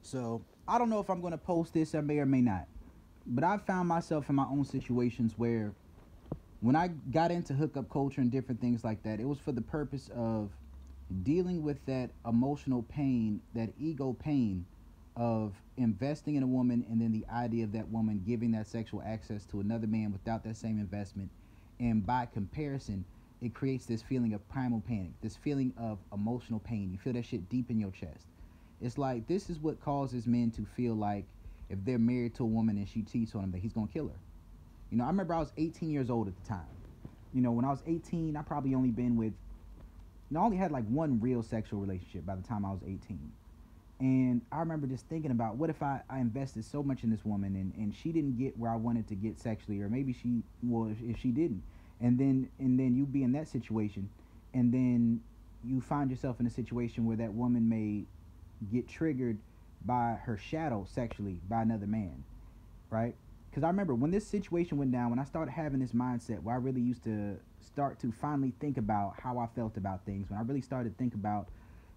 So I don't know if I'm going to post this. I may or may not. But I've found myself in my own situations where when I got into hookup culture and different things like that, it was for the purpose of dealing with that emotional pain, that ego pain of investing in a woman and then the idea of that woman giving that sexual access to another man without that same investment. And by comparison, it creates this feeling of primal panic, this feeling of emotional pain. You feel that shit deep in your chest. It's like this is what causes men to feel like if they're married to a woman and she cheats on him, that he's gonna kill her. I remember I was 18 years old at the time. When I was 18, I probably only been with, I only had like one real sexual relationship by the time I was 18. And I remember just thinking about what if I invested so much in this woman and she didn't get where I wanted to get sexually, or maybe she, well, if she didn't. And then you be in that situation, and then you find yourself in a situation where that woman may get triggered by her shadow sexually by another man, right? Because I remember when this situation went down, when I started having this mindset where I really used to start to finally think about how I felt about things, when I really started to think about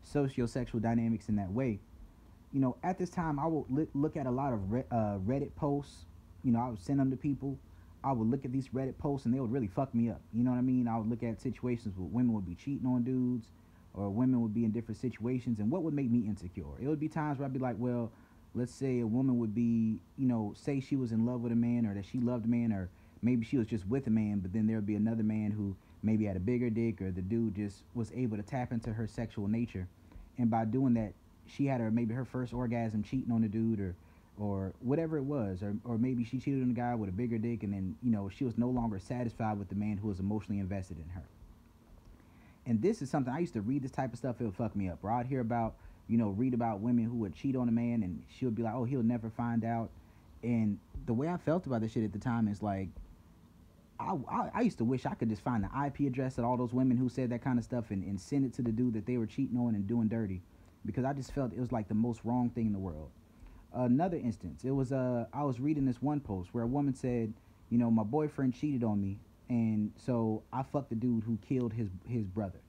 sociosexual dynamics in that way, at this time I would look at a lot of Reddit posts. I would send them to people. I would look at these Reddit posts and they would really fuck me up. You know what I mean? I would look at situations where women would be cheating on dudes, or women would be in different situations, and what would make me insecure? It would be times where I'd be like, well, let's say a woman would be, say she was in love with a man, or that she loved a man, or maybe she was just with a man, but then there would be another man who maybe had a bigger dick, or the dude just was able to tap into her sexual nature. And by doing that, she had maybe her first orgasm cheating on the dude, or whatever it was, or maybe she cheated on a guy with a bigger dick, and then she was no longer satisfied with the man who was emotionally invested in her. And this is something I used to read this type of stuff. It would fuck me up. Or I'd hear about, read about women who would cheat on a man, and she would be like, oh, he'll never find out. And the way I felt about this shit at the time is like, I used to wish I could just find the IP address of all those women who said that kind of stuff, and send it to the dude that they were cheating on and doing dirty, because I just felt it was like the most wrong thing in the world. Another instance, it was I was reading this one post where a woman said, my boyfriend cheated on me, and so I fucked the dude who killed his brother.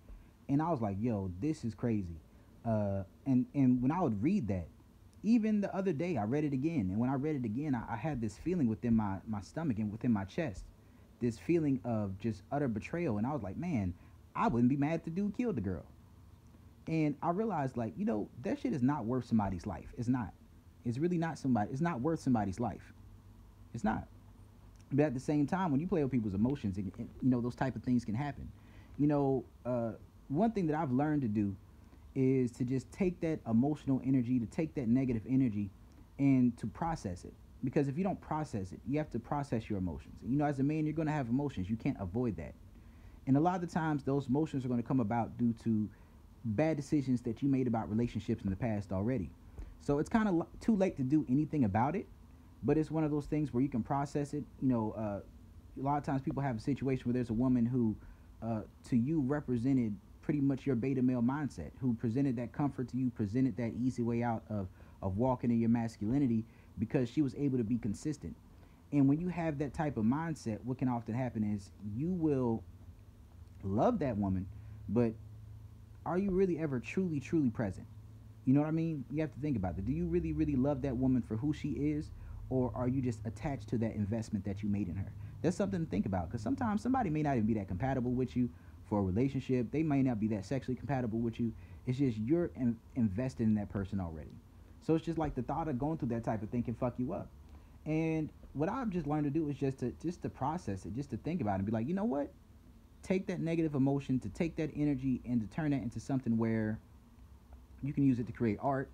And I was like, yo, this is crazy. And when I would read that, even the other day I read it again, and when I read it again, I had this feeling within my stomach and within my chest, this feeling of just utter betrayal. And I was like, man, I wouldn't be mad if the dude killed the girl. And I realized, like, that shit is not worth somebody's life. It's not. It's really not somebody. It's not worth somebody's life. It's not. But at the same time, when you play with people's emotions, those type of things can happen. One thing that I've learned to do is to just take that emotional energy, to take that negative energy, and to process it. Because if you don't process it, you have to process your emotions. As a man, you're going to have emotions. You can't avoid that. And a lot of the times, those emotions are going to come about due to bad decisions that you made about relationships in the past already. So it's kind of too late to do anything about it, but it's one of those things where you can process it. A lot of times people have a situation where there's a woman who, to you, represented pretty much your beta male mindset, who presented that comfort to you, presented that easy way out of walking in your masculinity, because she was able to be consistent. And when you have that type of mindset, what can often happen is you will love that woman, but are you really ever truly, truly present? You know what I mean? You have to think about that. Do you really, really love that woman for who she is, or are you just attached to that investment that you made in her? That's something to think about, because sometimes somebody may not even be that compatible with you for a relationship. They may not be that sexually compatible with you. It's just you're invested in that person already. So it's just like the thought of going through that type of thing can fuck you up. And what I've just learned to do is just to process it, just to think about it and be like, you know what? Take that negative emotion, to take that energy and to turn that into something where you can use it to create art.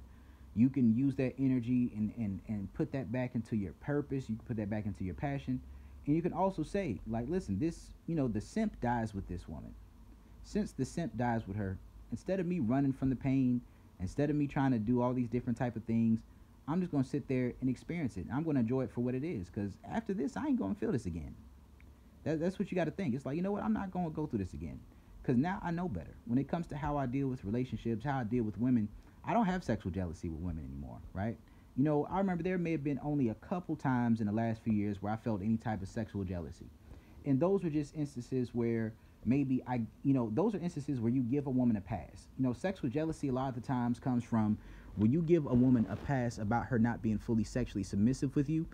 You can use that energy and put that back into your purpose. You can put that back into your passion. And you can also say, like, listen, this, the simp dies with this woman. Since the simp dies with her, instead of me running from the pain, instead of me trying to do all these different type of things, I'm just going to sit there and experience it. I'm going to enjoy it for what it is, because after this, I ain't going to feel this again. That's what you got to think. It's like, you know what? I'm not going to go through this again, because now I know better. When it comes to how I deal with relationships, how I deal with women, I don't have sexual jealousy with women anymore, right? I remember there may have been only a couple times in the last few years where I felt any type of sexual jealousy. And those were just instances where maybe those are instances where you give a woman a pass. Sexual jealousy a lot of the times comes from Will you give a woman a pass about her not being fully sexually submissive with you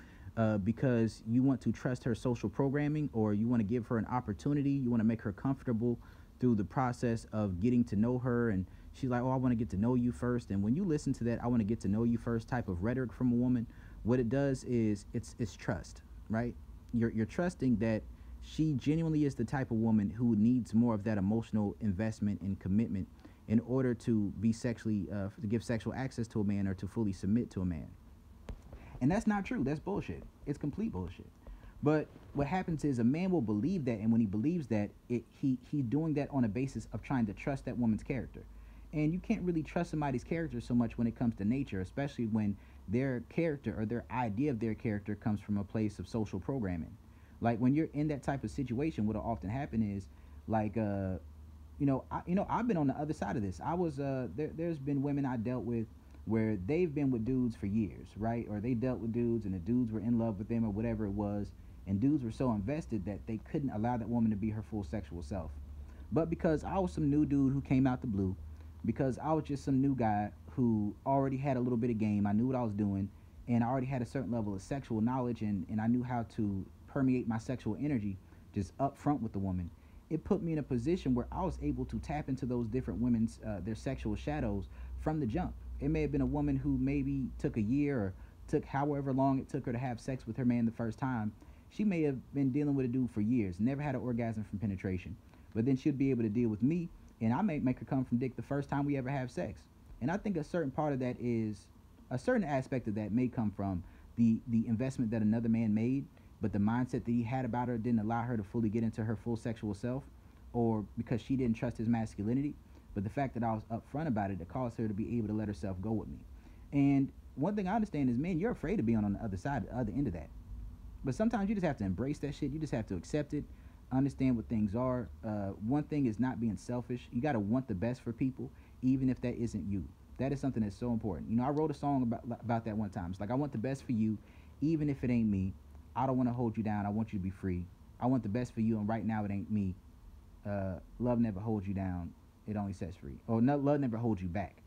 because you want to trust her social programming, or you want to give her an opportunity, you want to make her comfortable through the process of getting to know her, and she's like, oh, I want to get to know you first. And when you listen to that I want to get to know you first type of rhetoric from a woman, what it does is it's trust, right? You're trusting that she genuinely is the type of woman who needs more of that emotional investment and commitment in order to be sexually to give sexual access to a man or to fully submit to a man. And that's not true. That's bullshit. It's complete bullshit. But what happens is a man will believe that, and when he believes that, he doing that on a basis of trying to trust that woman's character. And you can't really trust somebody's character so much when it comes to nature, especially when their character or their idea of their character comes from a place of social programming. Like when you're in that type of situation, what'll often happen is, like, I've been on the other side of this. There's been women I dealt with where they've been with dudes for years, right? Or they dealt with dudes and the dudes were in love with them or whatever it was, and dudes were so invested that they couldn't allow that woman to be her full sexual self. But because I was some new dude who came out the blue, because I was just some new guy who already had a little bit of game, I knew what I was doing, and I already had a certain level of sexual knowledge, and I knew how to permeate my sexual energy just up front with the woman. It put me in a position where I was able to tap into those different women's their sexual shadows from the jump. It may have been a woman who maybe took a year or took however long it took her to have sex with her man the first time. She may have been dealing with a dude for years, never had an orgasm from penetration. But then she'd be able to deal with me, and I may make her come from dick the first time we ever have sex. And I think a certain part of that is, a certain aspect of that may come from the investment that another man made, but the mindset that he had about her didn't allow her to fully get into her full sexual self, or because she didn't trust his masculinity. But the fact that I was upfront about it, it caused her to be able to let herself go with me. And one thing I understand is, men, you're afraid of being on the other side, the other end of that. But sometimes you just have to embrace that shit. You just have to accept it, understand what things are. One thing is not being selfish. You got to want the best for people, even if that isn't you. That is something that's so important. I wrote a song about that one time. It's like, I want the best for you, even if it ain't me. I don't want to hold you down. I want you to be free. I want the best for you, and right now it ain't me. Love never holds you down. It only sets free. Or no, love never holds you back.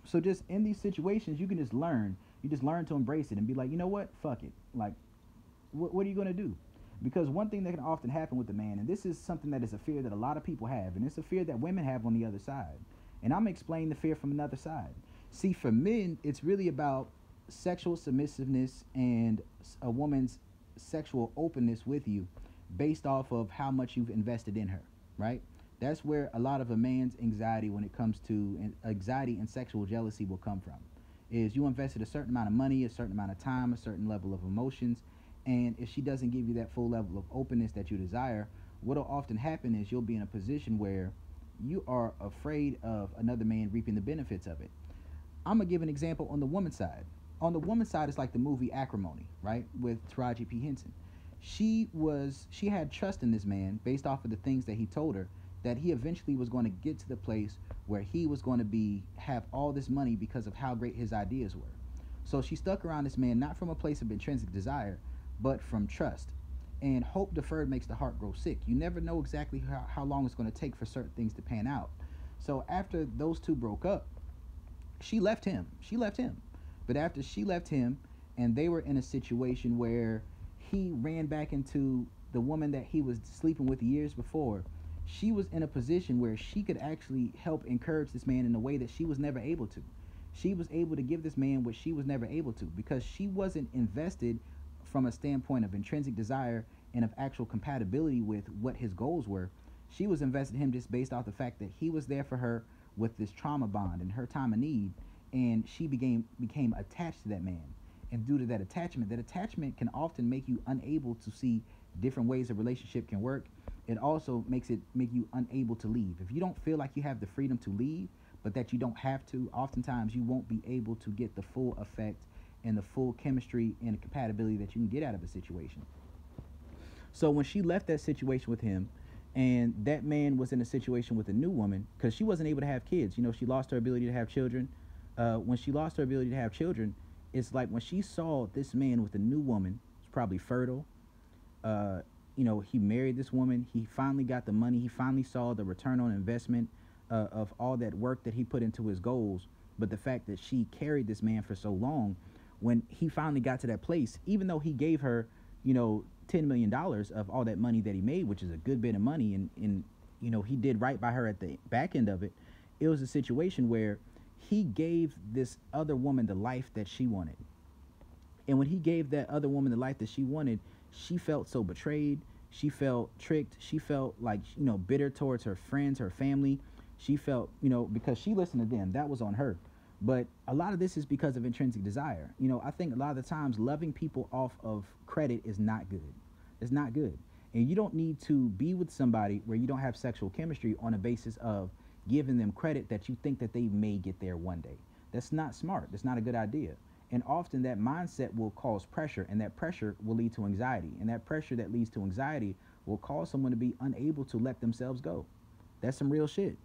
So just in these situations, you can just learn. You just learn to embrace it and be like, you know what? Fuck it. Like, what are you going to do? Because one thing that can often happen with a man, and this is something that is a fear that a lot of people have, and it's a fear that women have on the other side. And I'm going to explain the fear from another side. See, for men, it's really about sexual submissiveness and a woman's sexual openness with you based off of how much you've invested in her, right? That's where a lot of a man's anxiety when it comes to anxiety and sexual jealousy will come from. Is you invested a certain amount of money, a certain amount of time, a certain level of emotions, and if she doesn't give you that full level of openness that you desire, what will often happen is you'll be in a position where you are afraid of another man reaping the benefits of it. I'm going to give an example on the woman's side. On the woman's side, it's like the movie Acrimony, right, with Taraji P. Henson. She had trust in this man based off of the things that he told her, that he eventually was going to get to the place where he was going to have all this money because of how great his ideas were. So she stuck around this man not from a place of intrinsic desire, but from trust. And hope deferred makes the heart grow sick. You never know exactly how long it's going to take for certain things to pan out. So after those two broke up, she left him. But after she left him, and they were in a situation where he ran back into the woman that he was sleeping with years before, she was in a position where she could actually help encourage this man in a way that she was never able to. She was able to give this man what she was never able to, because she wasn't invested from a standpoint of intrinsic desire and of actual compatibility with what his goals were. She was invested in him just based off the fact that he was there for her with this trauma bond in her time of need, and she became attached to that man. And due to that attachment can often make you unable to see different ways a relationship can work. It also make you unable to leave. If you don't feel like you have the freedom to leave, but that you don't have to, oftentimes you won't be able to get the full effect and the full chemistry and the compatibility that you can get out of a situation. So when she left that situation with him, and that man was in a situation with a new woman, because she wasn't able to have kids. She lost her ability to have children. When she lost her ability to have children, it's like when she saw this man with a new woman, who's probably fertile, he married this woman, he finally got the money, he finally saw the return on investment of all that work that he put into his goals, but the fact that she carried this man for so long, when he finally got to that place, even though he gave her, $10 million of all that money that he made, which is a good bit of money, and he did right by her at the back end of it. It was a situation where he gave this other woman the life that she wanted. And when he gave that other woman the life that she wanted, she felt so betrayed. She felt tricked. She felt like, bitter towards her friends, her family. She felt, because she listened to them, that was on her. But a lot of this is because of intrinsic desire. I think a lot of the times loving people off of credit is not good. It's not good. And you don't need to be with somebody where you don't have sexual chemistry on a basis of giving them credit that you think that they may get there one day. That's not smart. That's not a good idea. And often that mindset will cause pressure, and that pressure will lead to anxiety. And that pressure that leads to anxiety will cause someone to be unable to let themselves go. That's some real shit.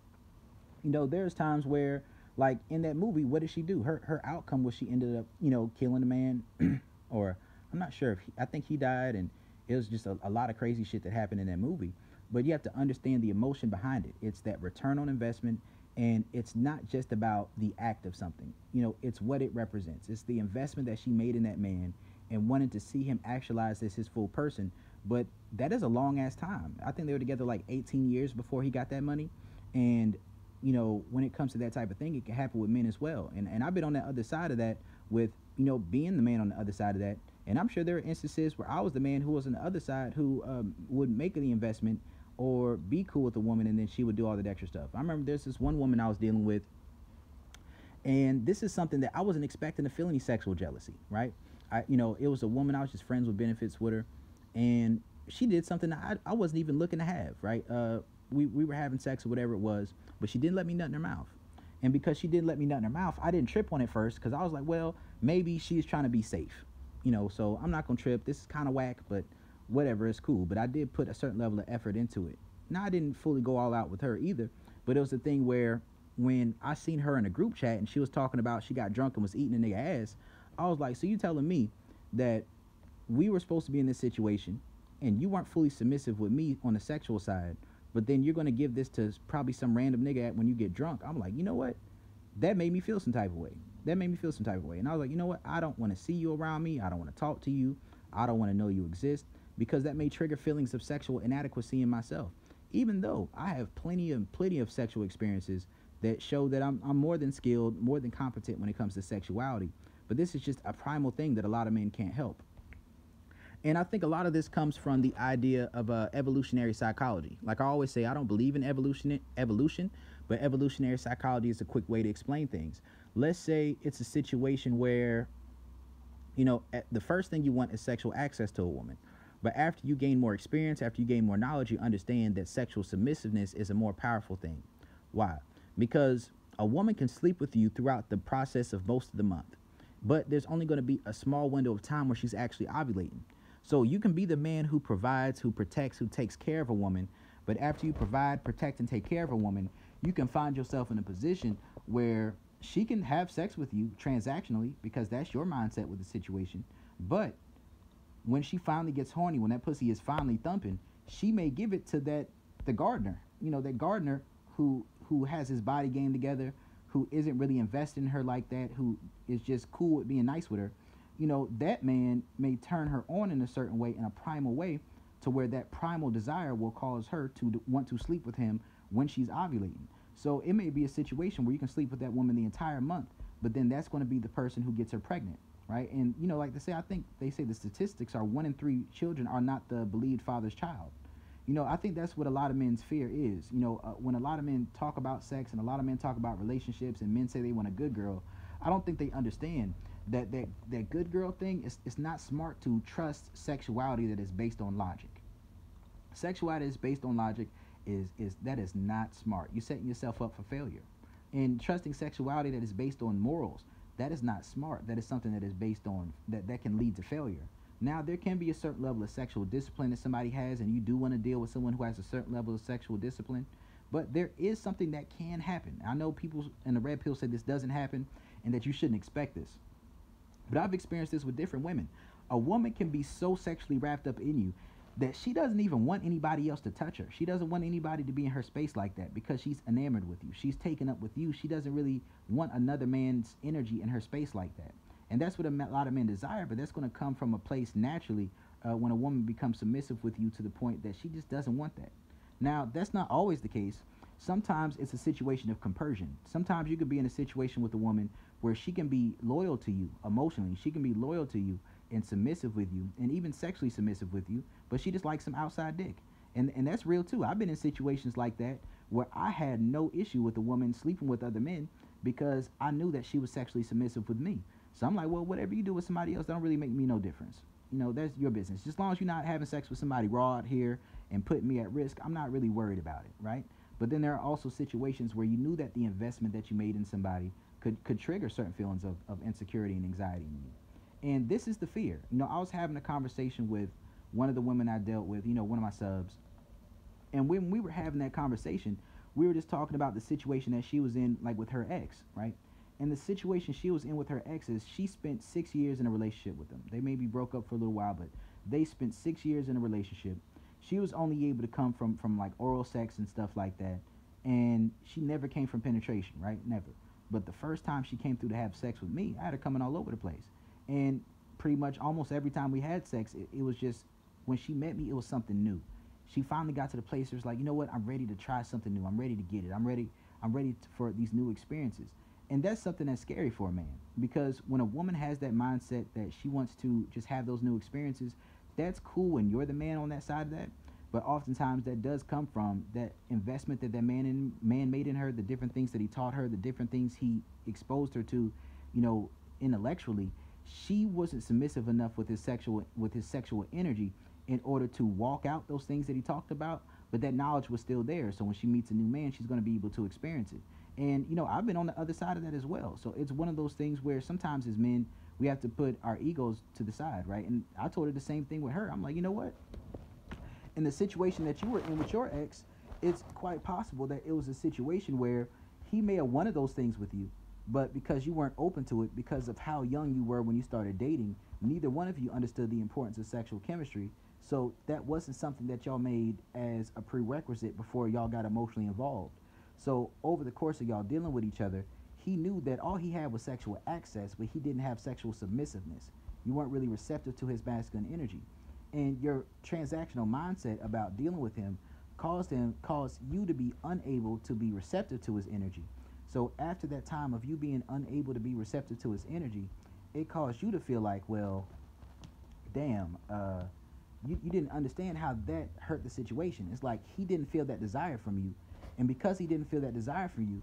There's times where, like in that movie, what did she do? Her outcome was she ended up, killing the man, or I'm not sure if I think he died, and it was just a lot of crazy shit that happened in that movie. But you have to understand the emotion behind it. It's that return on investment, and it's not just about the act of something. It's what it represents. It's the investment that she made in that man and wanted to see him actualize as his full person. But that is a long ass time. I think they were together like 18 years before he got that money. And when it comes to that type of thing, it can happen with men as well. And I've been on that other side of that with, being the man on the other side of that. And I'm sure there are instances where I was the man who was on the other side who would make the investment or be cool with the woman, and then she would do all that extra stuff. I remember there's this one woman I was dealing with, and this is something that I wasn't expecting to feel any sexual jealousy, right? It was a woman, I was just friends with benefits with her, and she did something that I wasn't even looking to have, right? We were having sex or whatever it was, but she didn't let me nut in her mouth. And because she didn't let me nut in her mouth, I didn't trip on it first, because I was like, well, maybe she's trying to be safe, so I'm not going to trip. This is kind of whack, but whatever, it's cool. But I did put a certain level of effort into it. Now, I didn't fully go all out with her either, but it was a thing where when I seen her in a group chat and she was talking about she got drunk and was eating a nigga ass, I was like, so you telling me that we were supposed to be in this situation and you weren't fully submissive with me on the sexual side, but then you're going to give this to probably some random nigga when you get drunk? I'm like, you know what? That made me feel some type of way. And I was like, you know what? I don't want to see you around me. I don't want to talk to you. I don't want to know you exist, because that may trigger feelings of sexual inadequacy in myself. Even though I have plenty of sexual experiences that show that I'm more than skilled, more than competent when it comes to sexuality. But this is just a primal thing that a lot of men can't help. And I think a lot of this comes from the idea of evolutionary psychology. Like I always say, I don't believe in evolution, but evolutionary psychology is a quick way to explain things. Let's say it's a situation where, the first thing you want is sexual access to a woman. But after you gain more experience, after you gain more knowledge, you understand that sexual submissiveness is a more powerful thing. Why? Because a woman can sleep with you throughout the process of most of the month, but there's only going to be a small window of time where she's actually ovulating. So you can be the man who provides, who protects, who takes care of a woman, but after you provide, protect, and take care of a woman, you can find yourself in a position where she can have sex with you transactionally, because that's your mindset with the situation. But when she finally gets horny, when that pussy is finally thumping, she may give it to the gardener, that gardener who has his body game together, who isn't really invested in her like that, who is just cool with being nice with her. That man may turn her on in a certain way, in a primal way, to where that primal desire will cause her to want to sleep with him when she's ovulating. So it may be a situation where you can sleep with that woman the entire month, but then that's going to be the person who gets her pregnant. Right. And, like they say, I think they say the statistics are 1 in 3 children are not the believed father's child. I think that's what a lot of men's fear is. When a lot of men talk about sex and a lot of men talk about relationships and men say they want a good girl, I don't think they understand that good girl thing it's not smart to trust sexuality that is based on logic. Sexuality is based on logic that is not smart. You're setting yourself up for failure. And trusting sexuality that is based on morals, that is not smart. That is something that is based on that can lead to failure. Now, there can be a certain level of sexual discipline that somebody has, and you do want to deal with someone who has a certain level of sexual discipline, but there is something that can happen. I know people in the red pill say this doesn't happen and that you shouldn't expect this, but I've experienced this with different women. A woman can be so sexually wrapped up in you, that she doesn't even want anybody else to touch her. She doesn't want anybody to be in her space like that because she's enamored with you. She's taken up with you. She doesn't really want another man's energy in her space like that. And that's what a lot of men desire, but that's going to come from a place naturally when a woman becomes submissive with you to the point that she just doesn't want that. Now, that's not always the case. Sometimes it's a situation of compersion. Sometimes you could be in a situation with a woman where she can be loyal to you emotionally. She can be loyal to you and submissive with you and even sexually submissive with you, but she just likes some outside dick. And that's real too. I've been in situations like that where I had no issue with a woman sleeping with other men because I knew that she was sexually submissive with me. So I'm like, well, whatever you do with somebody else, that don't really make me no difference. You know, that's your business. Just as long as you're not having sex with somebody raw out here and putting me at risk, I'm not really worried about it, right? But then there are also situations where you knew that the investment that you made in somebody could trigger certain feelings of insecurity and anxiety in you. And this is the fear. You know, I was having a conversation with one of the women I dealt with, you know, one of my subs. And when we were having that conversation, we were just talking about the situation that she was in, like with her ex, right? And the situation she was in with her ex is she spent 6 years in a relationship with them. They maybe broke up for a little while, but they spent 6 years in a relationship. She was only able to come from like oral sex and stuff like that. And she never came from penetration, right? Never. But the first time she came through to have sex with me, I had her coming all over the place. And pretty much almost every time we had sex, it was just, when she met me, it was something new. She finally got to the place where it's like, you know what, I'm ready to try something new. I'm ready to get it. I'm ready for these new experiences. And that's something that's scary for a man, because when a woman has that mindset that she wants to just have those new experiences, that's cool when you're the man on that side of that. But oftentimes that does come from that investment that man made in her, the different things that he taught her, the different things he exposed her to, you know, intellectually. She wasn't submissive enough with his sexual energy in order to walk out those things that he talked about, but that knowledge was still there. So when she meets a new man, she's going to be able to experience it. And, you know, I've been on the other side of that as well. So it's one of those things where sometimes as men, we have to put our egos to the side, right? And I told her the same thing with her. I'm like, you know what? In the situation that you were in with your ex, it's quite possible that it was a situation where he may have wanted those things with you, but because you weren't open to it, because of how young you were when you started dating, neither one of you understood the importance of sexual chemistry. So that wasn't something that y'all made as a prerequisite before y'all got emotionally involved. So over the course of y'all dealing with each other, he knew that all he had was sexual access, but he didn't have sexual submissiveness. You weren't really receptive to his masculine energy. And your transactional mindset about dealing with him caused you to be unable to be receptive to his energy. So after that time of you being unable to be receptive to his energy, it caused you to feel like, well, damn, you didn't understand how that hurt the situation. It's like he didn't feel that desire from you. And because he didn't feel that desire from you,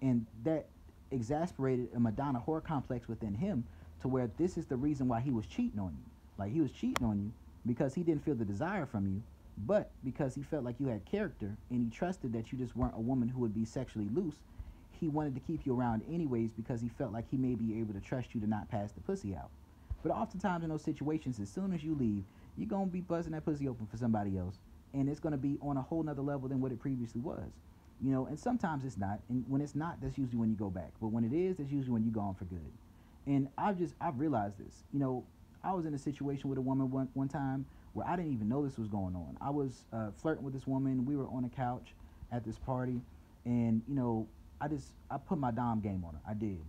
and that exasperated a Madonna whore complex within him to where this is the reason why he was cheating on you. Like, he was cheating on you because he didn't feel the desire from you, but because he felt like you had character and he trusted that you just weren't a woman who would be sexually loose, he wanted to keep you around anyways because he felt like he may be able to trust you to not pass the pussy out. But oftentimes in those situations, as soon as you leave, you're going to be busting that pussy open for somebody else, and it's going to be on a whole nother level than what it previously was. You know, and sometimes it's not, and when it's not, that's usually when you go back. But when it is, that's usually when you're gone for good. And I've realized this. You know, I was in a situation with a woman one time where I didn't even know this was going on. I was flirting with this woman. We were on a couch at this party, and, you know, I put my dom game on her. I did.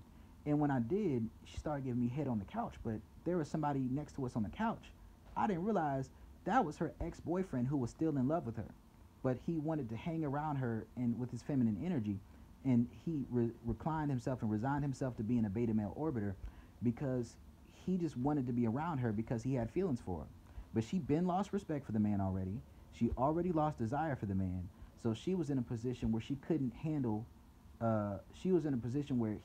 And when I did, she started giving me head on the couch, but there was somebody next to us on the couch. I didn't realize that was her ex-boyfriend who was still in love with her. But he wanted to hang around her and with his feminine energy, and he reclined himself and resigned himself to being a beta male orbiter because he just wanted to be around her because he had feelings for her. But she been lost respect for the man already. She already lost desire for the man. So she was in a position where she couldn't handle, she was in a position where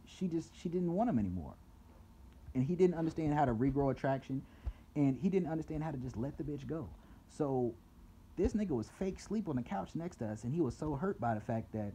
she didn't want him anymore. And he didn't understand how to regrow attraction, and he didn't understand how to just let the bitch go. So this nigga was fake sleep on the couch next to us, and he was so hurt by the fact that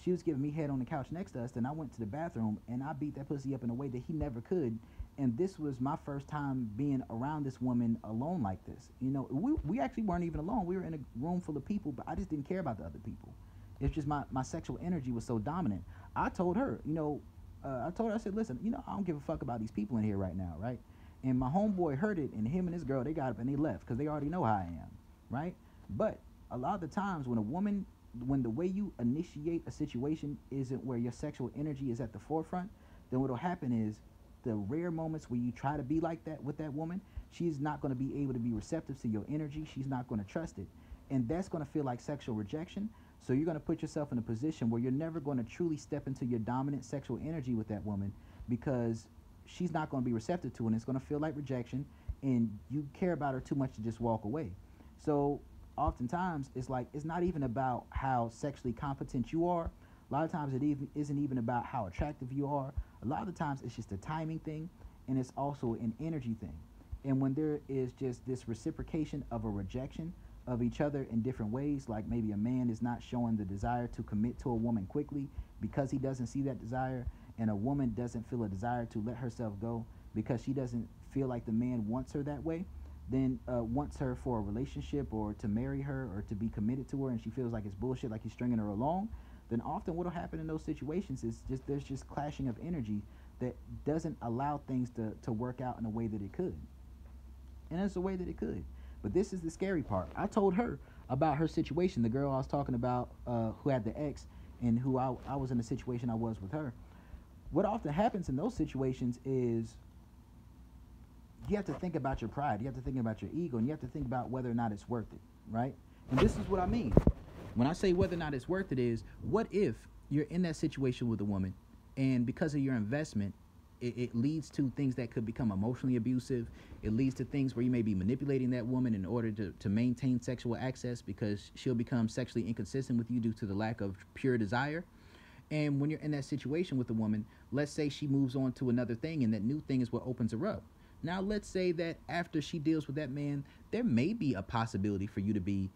she was giving me head on the couch next to us. Then I went to the bathroom, and I beat that pussy up in a way that he never could. And this was my first time being around this woman alone like this. You know, we actually weren't even alone. We were in a room full of people, but I just didn't care about the other people. It's just my sexual energy was so dominant. I told her, you know, I said, listen, you know, I don't give a fuck about these people in here right now, right? And my homeboy heard it, and him and his girl, they got up and they left because they already know how I am, right? But a lot of the times when the way you initiate a situation isn't where your sexual energy is at the forefront, then what'll happen is the rare moments where you try to be like that with that woman, she's not going to be able to be receptive to your energy. She's not going to trust it. And that's going to feel like sexual rejection. So you're going to put yourself in a position where you're never going to truly step into your dominant sexual energy with that woman because she's not going to be receptive to it, and it's going to feel like rejection, and you care about her too much to just walk away. So oftentimes it's like it's not even about how sexually competent you are. A lot of times it isn't even about how attractive you are. A lot of the times it's just a timing thing, and it's also an energy thing. And when there is just this reciprocation of a rejection of each other in different ways, like maybe a man is not showing the desire to commit to a woman quickly because he doesn't see that desire, and a woman doesn't feel a desire to let herself go because she doesn't feel like the man wants her that way, then wants her for a relationship or to marry her or to be committed to her, and she feels like it's bullshit, like he's stringing her along, then often what will happen in those situations is there's just clashing of energy that doesn't allow things to work out in a way that it could. And it's a way that it could. But this is the scary part. I told her about her situation, the girl I was talking about who had the ex and who I was in the situation I was with her. What often happens in those situations is you have to think about your pride, you have to think about your ego, and you have to think about whether or not it's worth it, right? And this is what I mean. When I say whether or not it's worth it is, what if you're in that situation with a woman, and because of your investment, it leads to things that could become emotionally abusive. It leads to things where you may be manipulating that woman in order to maintain sexual access because she'll become sexually inconsistent with you due to the lack of pure desire. And when you're in that situation with a woman, let's say she moves on to another thing, and that new thing is what opens her up. Now, let's say that after she deals with that man, there may be a possibility for you to be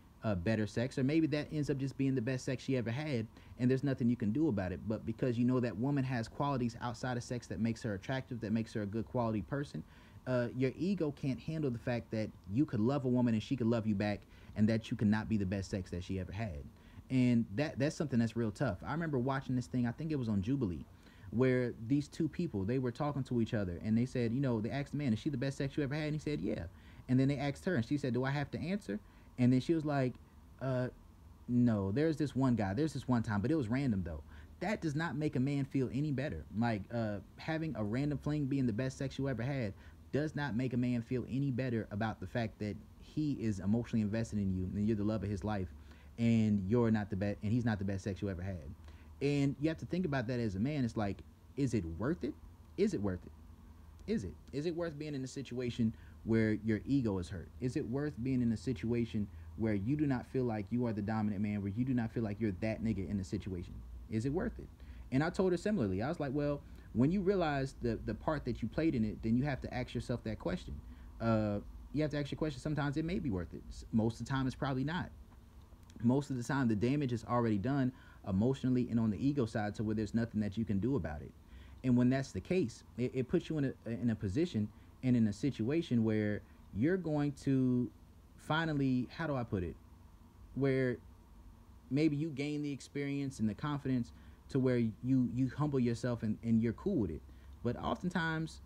better sex, or maybe that ends up just being the best sex she ever had, and there's nothing you can do about it. But because you know that woman has qualities outside of sex that makes her attractive, that makes her a good quality person, your ego can't handle the fact that you could love a woman and she could love you back, and that you cannot be the best sex that she ever had. And that's something that's real tough. I remember watching this thing, I think it was on Jubilee, where these two people, they were talking to each other, and they said, they asked the man, is she the best sex you ever had? And he said, yeah. And then they asked her, and she said, do I have to answer? And then she was like, no, there's this one guy, there's this one time, but it was random though. That does not make a man feel any better. Like, having a random fling being the best sex you ever had does not make a man feel any better about the fact that he is emotionally invested in you, and you're the love of his life, and you're not the best, and he's not the best sex you ever had. And you have to think about that as a man. It's like, is it worth it? Is it worth it? Is it worth being in a situation where your ego is hurt? Is it worth being in a situation where you do not feel like you are the dominant man, where you do not feel like you're that nigga in the situation? Is it worth it? And I told her similarly. I was like, well, when you realize the part that you played in it, then you have to ask yourself that question. You have to ask your question. Sometimes it may be worth it. Most of the time, it's probably not. Most of the time, the damage is already done emotionally and on the ego side, to where there's nothing that you can do about it. And when that's the case, it puts you in a position and in a situation where you're going to finally, how do I put it, where maybe you gain the experience and the confidence to where you humble yourself and you're cool with it. But oftentimes,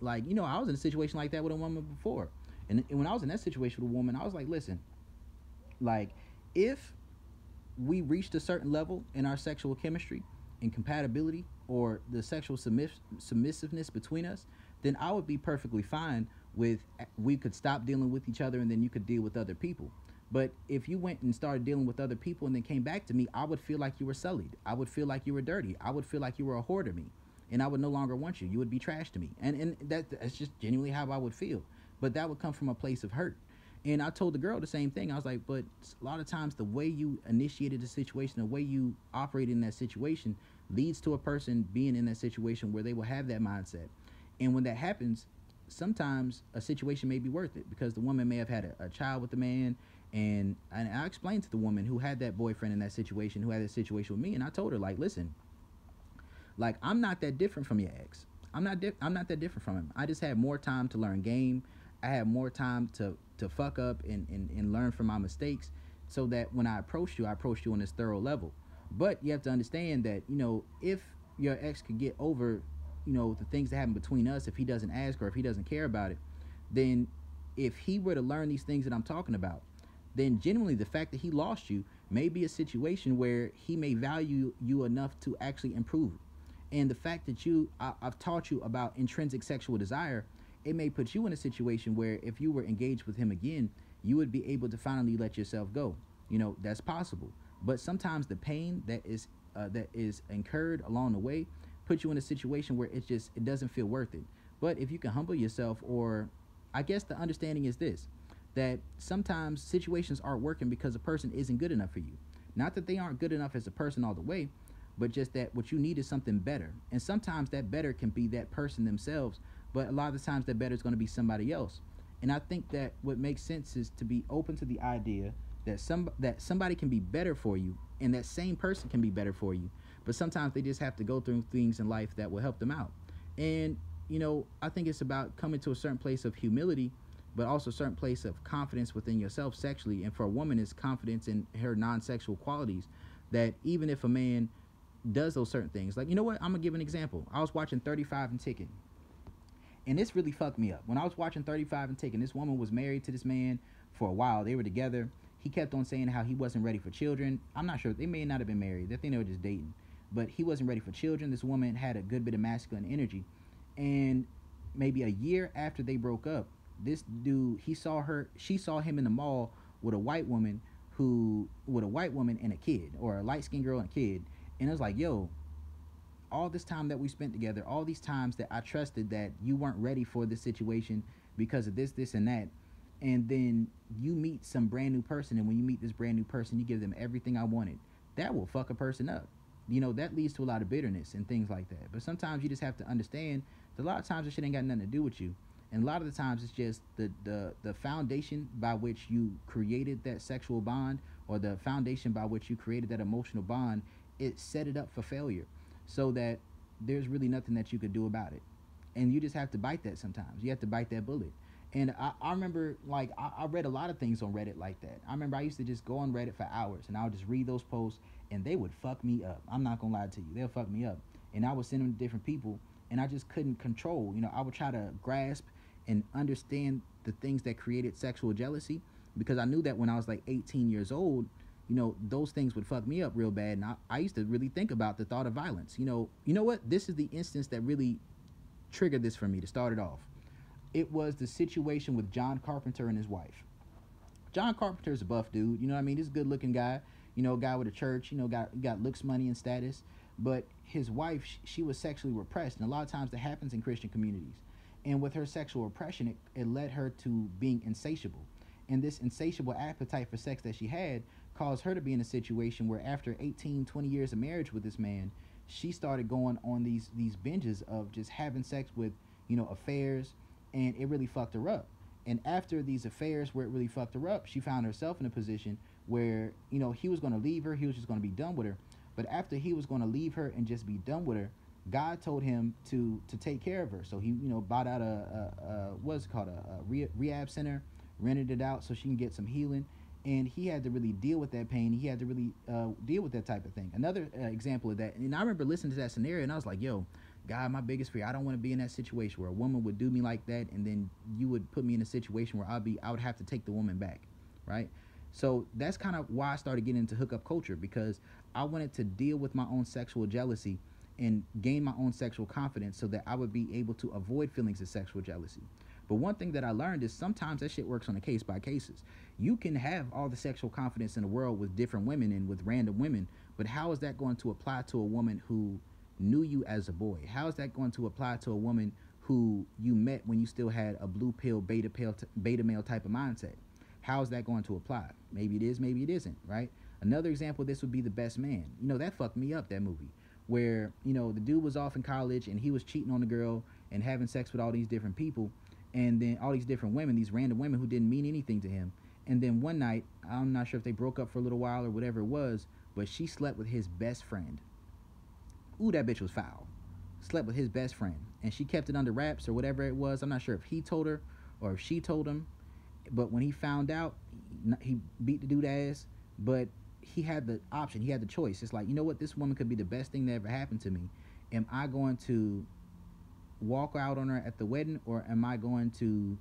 like, I was in a situation like that with a woman before. And when I was in that situation with a woman, I was like, listen, like, if we reached a certain level in our sexual chemistry and compatibility, or the sexual submissiveness between us, then I would be perfectly fine with, we could stop dealing with each other and then you could deal with other people. But if you went and started dealing with other people and then came back to me, I would feel like you were sullied. I would feel like you were dirty. I would feel like you were a whore to me, and I would no longer want you. You would be trash to me. And that's just genuinely how I would feel. But that would come from a place of hurt. And I told the girl the same thing. I was like, but a lot of times the way you initiated the situation, the way you operate in that situation, leads to a person being in that situation where they will have that mindset. And when that happens, sometimes a situation may be worth it, because the woman may have had a child with the man. And I explained to the woman who had that boyfriend in that situation, who had that situation with me, and I told her, like, listen, like, I'm not that different from your ex. I'm not that different from him. I just had more time to learn game. I had more time to fuck up and learn from my mistakes, so that when I approached you on this thorough level. But you have to understand that, if your ex could get over the things that happen between us, if he doesn't ask or if he doesn't care about it, then if he were to learn these things that I'm talking about, then genuinely the fact that he lost you may be a situation where he may value you enough to actually improve. And the fact that I've taught you about intrinsic sexual desire, it may put you in a situation where if you were engaged with him again, you would be able to finally let yourself go. That's possible. But sometimes the pain that is incurred along the way puts you in a situation where it doesn't feel worth it. But if you can humble yourself, or I guess the understanding is this, that sometimes situations aren't working because a person isn't good enough for you. Not that they aren't good enough as a person all the way, but just that what you need is something better. And sometimes that better can be that person themselves, but a lot of the times that better is going to be somebody else. And I think that what makes sense is to be open to the idea that somebody can be better for you, and that same person can be better for you, but sometimes they just have to go through things in life that will help them out. And I think it's about coming to a certain place of humility, but also a certain place of confidence within yourself sexually. And for a woman, it's confidence in her non-sexual qualities, that even if a man does those certain things, like, I'm gonna give an example. I was watching 35 and Ticking, and this really fucked me up. When I was watching 35 and Ticking, this woman was married to this man for a while. They were together. He kept on saying how he wasn't ready for children. I'm not sure. They may not have been married. They think they were just dating. But he wasn't ready for children. This woman had a good bit of masculine energy. And maybe a year after they broke up, this dude, she saw him in the mall with a white woman and a kid, or a light-skinned girl and a kid. And it was like, yo, all this time that we spent together, all these times that I trusted that you weren't ready for this situation because of this, and that. And then you meet some brand new person, and when you meet this brand new person, you give them everything I wanted. That will fuck a person up. That leads to a lot of bitterness and things like that. But sometimes you just have to understand that a lot of times this shit ain't got nothing to do with you. And a lot of the times it's just the foundation by which you created that sexual bond, or the foundation by which you created that emotional bond, it set it up for failure, so that there's really nothing that you could do about it. And you just have to bite that sometimes. You have to bite that bullet. And I remember, like, I read a lot of things on Reddit like that. I remember I used to just go on Reddit for hours, and I would just read those posts, and they would fuck me up. I'm not going to lie to you. They'll fuck me up. And I would send them to different people, and I just couldn't control. I would try to grasp and understand the things that created sexual jealousy, because I knew that when I was like 18 years old, those things would fuck me up real bad. And I used to really think about the thought of violence. You know what? This is the instance that really triggered this for me to start it off. It was the situation with John Carpenter and his wife. John Carpenter's a buff dude, He's a good looking guy, guy with a church, got looks, money, and status. But his wife, she was sexually repressed, and a lot of times that happens in Christian communities. And with her sexual repression, it led her to being insatiable. And this insatiable appetite for sex that she had caused her to be in a situation where after 18, 20 years of marriage with this man, she started going on these binges of just having sex with, affairs, and it really fucked her up. And after these affairs where it really fucked her up, she found herself in a position where, he was going to leave her, he was just going to be done with her. But after he was going to leave her and just be done with her, God told him to take care of her. So he, bought out a rehab center, rented it out so she can get some healing. And he had to really deal with that pain. He had to really deal with that type of thing. Another example of that, and I remember listening to that scenario, and I was like, yo, God, my biggest fear, I don't want to be in that situation where a woman would do me like that, and then you would put me in a situation where I would have to take the woman back, right? So that's kind of why I started getting into hookup culture, because I wanted to deal with my own sexual jealousy and gain my own sexual confidence so that I would be able to avoid feelings of sexual jealousy. But one thing that I learned is sometimes that shit works on a case by cases. You can have all the sexual confidence in the world with different women and with random women, but how is that going to apply to a woman who knew you as a boy? How is that going to apply to a woman who you met when you still had a blue pill, beta male type of mindset? How is that going to apply? Maybe it is, maybe it isn't, right? Another example of this would be The Best Man. That fucked me up, that movie, where, the dude was off in college and he was cheating on the girl and having sex with all these different people, and then all these different women, these random women who didn't mean anything to him. And then one night, I'm not sure if they broke up for a little while or whatever it was, but she slept with his best friend. Ooh, that bitch was foul. Slept with his best friend. And she kept it under wraps or whatever it was. I'm not sure if he told her or if she told him. But when he found out, he beat the dude's ass. But he had the option. He had the choice. It's like, you know what? This woman could be the best thing that ever happened to me. Am I going to walk out on her at the wedding, or am I going to,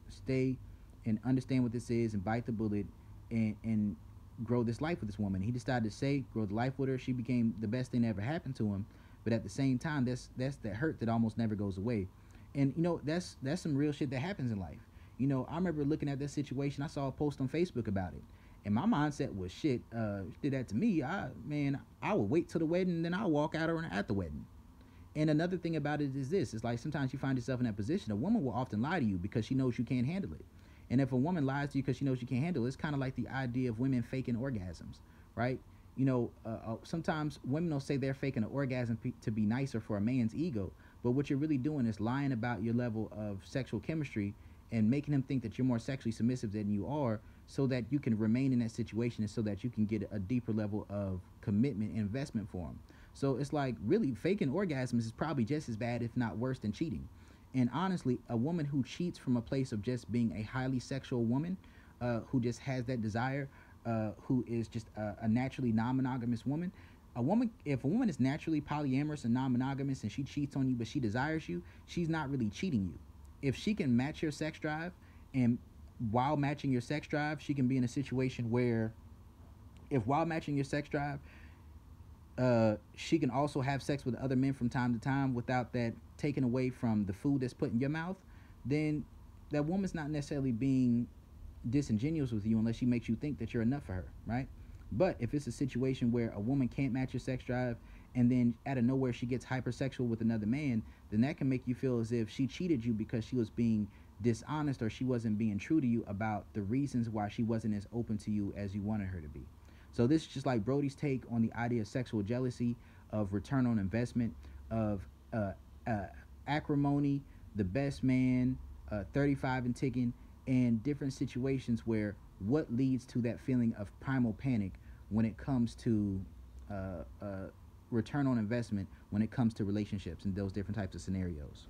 stay and understand what this is and bite the bullet and grow this life with this woman? He decided to say, grow the life with her. She became the best thing that ever happened to him. But at the same time, that's that hurt that almost never goes away. And that's some real shit that happens in life. I remember looking at this situation. I saw a post on Facebook about it, and my mindset was, shit. Did that to me? I would wait till the wedding, and then I'll walk out on her at the wedding. And another thing about it is this: it's like sometimes you find yourself in that position. A woman will often lie to you because she knows you can't handle it. And if a woman lies to you because she knows you can't handle it, it's kind of like the idea of women faking orgasms, right? Sometimes women will say they're faking an orgasm to be nicer for a man's ego, but what you're really doing is lying about your level of sexual chemistry and making him think that you're more sexually submissive than you are, so that you can remain in that situation and so that you can get a deeper level of commitment and investment for him. So it's like, really, faking orgasms is probably just as bad, if not worse, than cheating. And honestly, a woman who cheats from a place of just being a highly sexual woman, who just has that desire, who is just a naturally non-monogamous woman. If a woman is naturally polyamorous and non-monogamous and she cheats on you but she desires you, she's not really cheating you. If she can match your sex drive, and while matching your sex drive, she can be in a situation where, if while matching your sex drive, she can also have sex with other men from time to time without that taken away from the food that's put in your mouth, then that woman's not necessarily being disingenuous with you unless she makes you think that you're enough for her, right? But if it's a situation where a woman can't match your sex drive and then out of nowhere she gets hypersexual with another man, then that can make you feel as if she cheated you because she was being dishonest, or she wasn't being true to you about the reasons why she wasn't as open to you as you wanted her to be. So this is just like Brody's take on the idea of sexual jealousy, of return on investment, of acrimony, the best man, 35 and ticking, and different situations where what leads to that feeling of primal panic when it comes to return on investment, when it comes to relationships and those different types of scenarios.